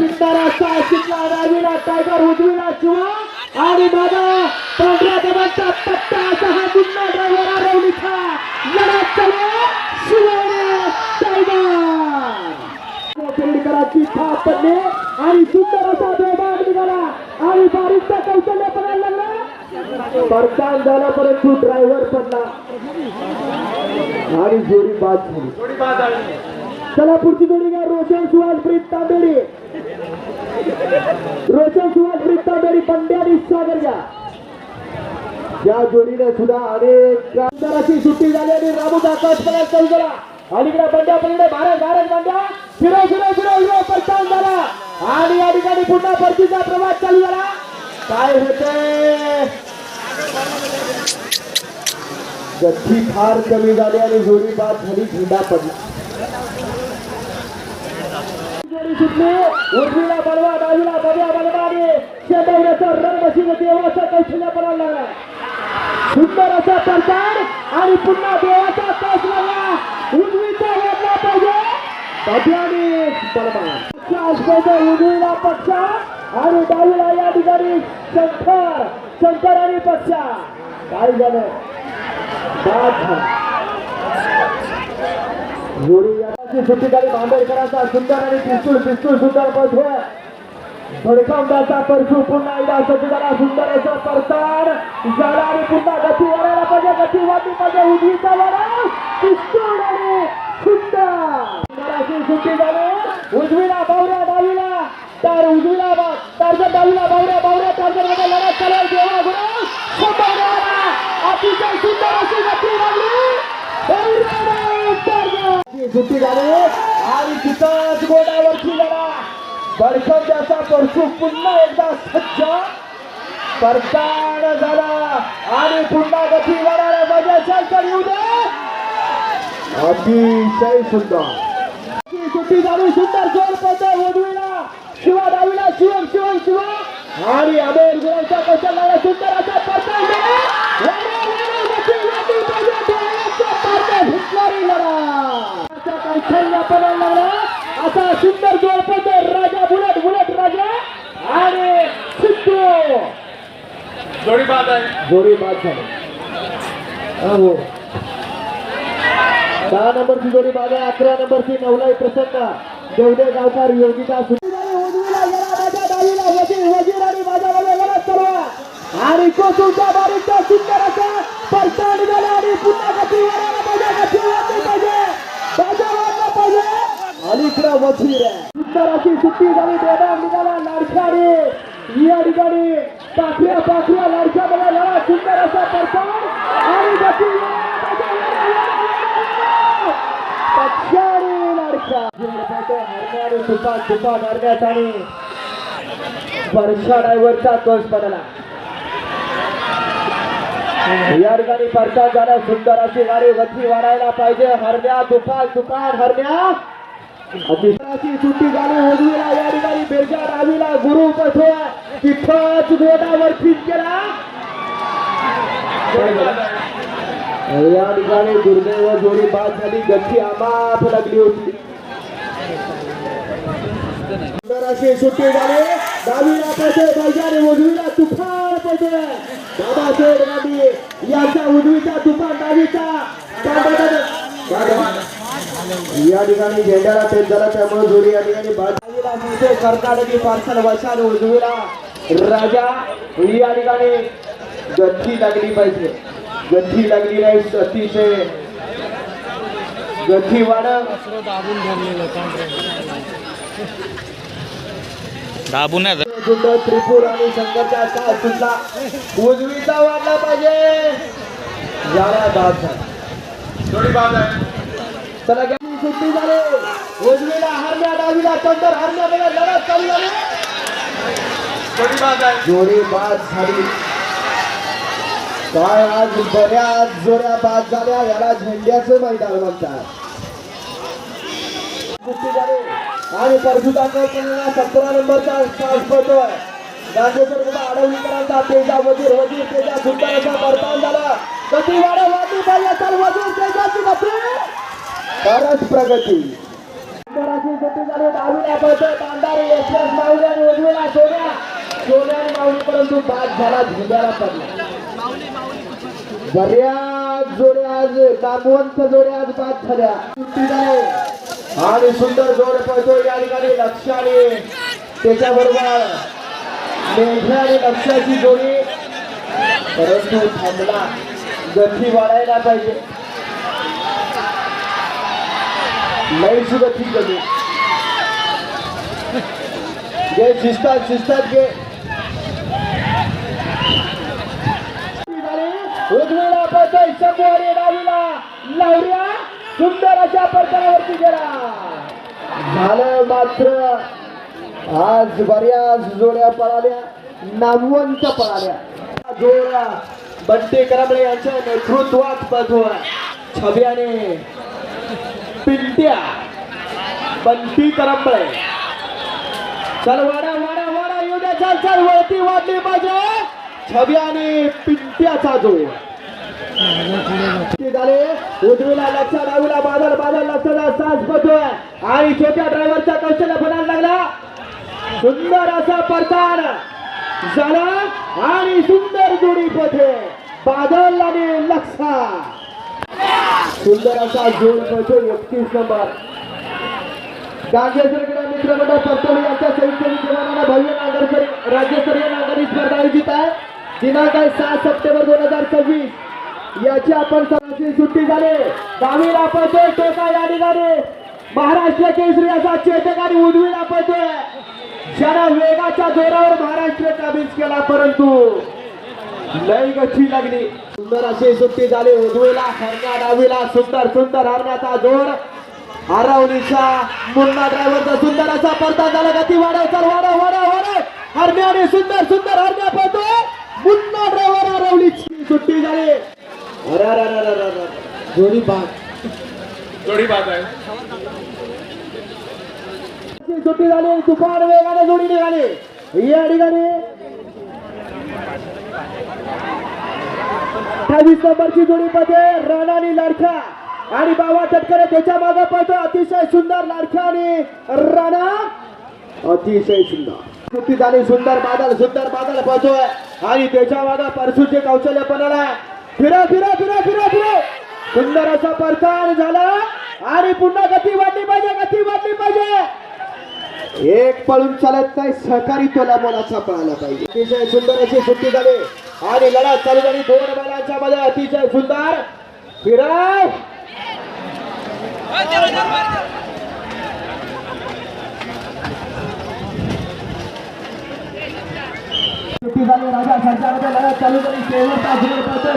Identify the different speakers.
Speaker 1: Pindara साहसिकला डावीला tiger उजवीला Shiva आणि माझा पांढऱ्या दबाचा पट्टा असा हा गुन्हा ड्रायव्हर आरवलीचा लढा चालू शिवाने टायगर पेडकरांची थाप पडली आणि सुंदर असा बेभाग निघाला आणि बारीकचा कौशल्य पडायला लागला परतान झाला परंतु ड्रायव्हर पडला आणि जोडी बाद झाली चला पुढची जोडी घ्या रोशन सुहास प्रीत तांबेडी पंड्यानी सागर घ्या या जोडीने सुद्धा अनेक कामगाराची सुट्टी झाली आणि रामू आकाशपणा चालू झाला अलीकडे बंड्या पलीकडे भारत बंड्या फिरव परतान झाला आणि या ठिकाणी पुन्हा परतीचा प्रवास चालू झाला काय होते गती फार कमी झाली आणि जोडी बाद झाली झेंडा पडला जोडी सुटली उजवीला बलवा डावीला बव्या बलवाने शेतवण्याचा रणबशीने देवाचा कौशल्य पडायला लागला सुंदर असा परतान आणि पुन्हा देवाचा तास लागला उजवीचा वेधला पाहिजे बव्याने बलवा उजवीला पक्ष आणि डावीला या ठिकाणी शंकर आणि पक्ष काय झालं जोडी याची सुट्टी झाली बांबेडकरांचा सुंदर आणि पिस्तूल सुंदर पळतोय भडकावण्याचा परशु पुन्हा एकदा सज्ज झाला सुंदर असं परताड झाला आणि पुन्हा गती वाढायला पाहिजे गती वाढली पाहिजे उजवीचा वाडा पिस्तूल आणि सुंदर सुट्टी झाली उजवीला बावऱ्या डावीला तर उजवीला टार्गेट डावीला बावऱ्या टार्गेट मध्ये लढत चालू देवा गुरु अतिशय सुंदर अशी गती वाढली सुट्टी झाली आणि तिथंच गोडावरची लढा बडकवण्याचा परशु पुन्हा एकदा सज्ज परतान झाला आणि पुन्हा गती वाढायला पाहिजे शंकर येऊ दे अतिशय सुंदर सुट्टी झाली सुंदर जोर पडतोय उजवीला शिवा डावीला शिव आणि आबेल गुरांचा कौशल लागला सुंदर असा परतान असा सुंदर जोर पडतोय राजा बुलेट राजा आणि सिद्धू जोडी बाद झाली हो 10 नंबरची जोडी बाद आहे 11 नंबरची नवलाई प्रसन्न देवदे गावकार योगिता उजवीला गेला राजा डावीला वजीर आणि बाजाराला लढत चालू आणि कोसूचा बारीकचा सुंदर असा परतान झाला आणि पुन्हा गती वाढायला पाहिजे बाजा वाढला पाहिजे अलीकडे वजीर सुंदर अशी सुट्टी झाली बेदाम निघाला लाडक्याने या ठिकाणी पाखऱ्या लाडक्यामध्ये लढा सुंदर असा परतान आणि गती पक्षाने लाडका हरण्याने तुफान हरण्यात आणि वर्षा ड्रायव्हरचा कस पडला या ठिकाणी परतान झाला सुंदर अशी गाडी गती वाढायला पाहिजे हरण्या तुफान हरण्या अतिशय सुट्टी झाली उजवीला या ठिकाणी बेरजा डावीला गुरु पठोय तिथंच गोडावर फिट केला या ठिकाणी दुर्दैव जोडी बाद झाली गती आमाप लागली होती सुंदर अशी सुट्टी झाली डावीला पठोय बेरजाने उजवीला तुफान पठोय बाबासाहेब गांधी यांचा उजवीचा तुफान डावीचा या ठिकाणी झेंड्याला तेज झाला त्यामुळे जोडी या ठिकाणी बाजूला मिळते कर्नाटकी पार्सल वशाल उजवीला राजा या ठिकाणी गती लागली पाहिजे गती लागली नाही अतिशय गती वाढ त्रिपुर आणि शंकरचा साथ सुटला उजवीचा वाढला पाहिजे याला बाद जोडी बाद आहे चला सुट्टी झाली उजवीला हरण्या डावीला चंदर हरण्यामध्ये लढत चालू झाली जोडी बाद झाली काय आज बऱ्याच जोड्या बाद झाल्या याला झेंड्याचं मैदान म्हणतात सुट्टी झाली आणि परशुताकर 17 नंबरचा साथ पडतोय गांधीकर कुठं आडवलीकरांचा तेजा वजीर तेजा सुंदर असा परतान झाला गती वाढली पाहिजे तर वजीर तेजाची गती परत प्रगती सुंदराची सुट्टी झाली डावीला पळतोय बांधारी एक्सप्रेस माऊली आणि उजवीला सोन्या सोन्याने माऊली परंतु बाद झाला झुंब्याला पडला बऱ्याच जोड्या आज नामवंत जोड्या आज बाद झाल्या सुट्टी झाली आणि सुंदर जोड पळतो या ठिकाणी लक्ष आणि त्याच्याबरोबर मेघा आणि लक्षाची जोडी परंतु थांबला गती वाढायला पाहिजे लई सुगती कमी घे शिस्तात घे उजवीला पळतोय समोर डावीला लावऱ्या सुंदर अशा प्रकारावरती गेला झालं मात्र आज बऱ्याच जोड्या पळाल्या नामवंत पळाल्या जोड्या बंटी करंबळे यांच्या नेतृत्वात पळतोय छब्याने पिंट्या बंटी करंबळे चल वाडा येऊ द्या चल वरती वाढली पाहिजे छब्याने पिंट्याचा जोड झाले उजवीला लक्ष डावीला बादल लक्षाचा साज पळतोय आणि छोट्या ड्रायव्हरचा कौशल्य बनायला लागला सुंदर असा परतान झाला आणि सुंदर जोडी पथे बादल आणि लक्षा सुंदर असा जोड पळतो 31 नंबर गांजेश्वर क्रीडा मित्रमंडळ परतोडी यांच्या संयुक्त विद्यमानाने भव्य नागरिक राज्यस्तरीय नागरिक स्पर्धा आयोजित आहे दिनांक 6 सप्टेंबर 2026 याची आपण सर्वांची सुट्टी झाली डावीला पळतोय टोका या ठिकाणी महाराष्ट्र केसरी असा चेतक आणि उजवीला पळतोय ज्याला वेगाच्या जोरावर महाराष्ट्र काबीज केला परंतु लई गती लागली सुंदर अशी सुट्टी झाली उजवीला हरण्या डावीला सुंदर हरण्याचा जोड आरावलीचा मुन्ना ड्रायव्हरचा सुंदर असा परता झाला गती वाढव हरण्याने सुंदर हरण्या पळतोय मुन्ना ड्रायव्हर आरावलीची सुट्टी झाली अरे जोडी बाद आहे सुट्टी झाली तुफान वेगाने जोडी निघाली या ठिकाणी 28 नंबरची जोडी मध्ये राणानी लाडख्या आणि बाबा तटकरे त्याच्या मागे पळतो अतिशय सुंदर लाडख्या आणि राणा अतिशय सुंदर सुट्टी झाली सुंदर बादल पळतोय आणि त्याच्या मागे परसूचे कौशल्य पणाला फिरा सुंदर असा परतान झाला आणि पुन्हा गती वाढली पाहिजे एक पळून चालत नाही सहकारी तोला मोलाचा पळायला पाहिजे अतिशय सुंदर अशी सुट्टी झाली आणि लढा चालू झाली दोन बैलांच्या मध्ये अतिशय सुंदर फिराव सुट्टी झाली राजा संचामध्ये लढा चालू झाली शेवटचा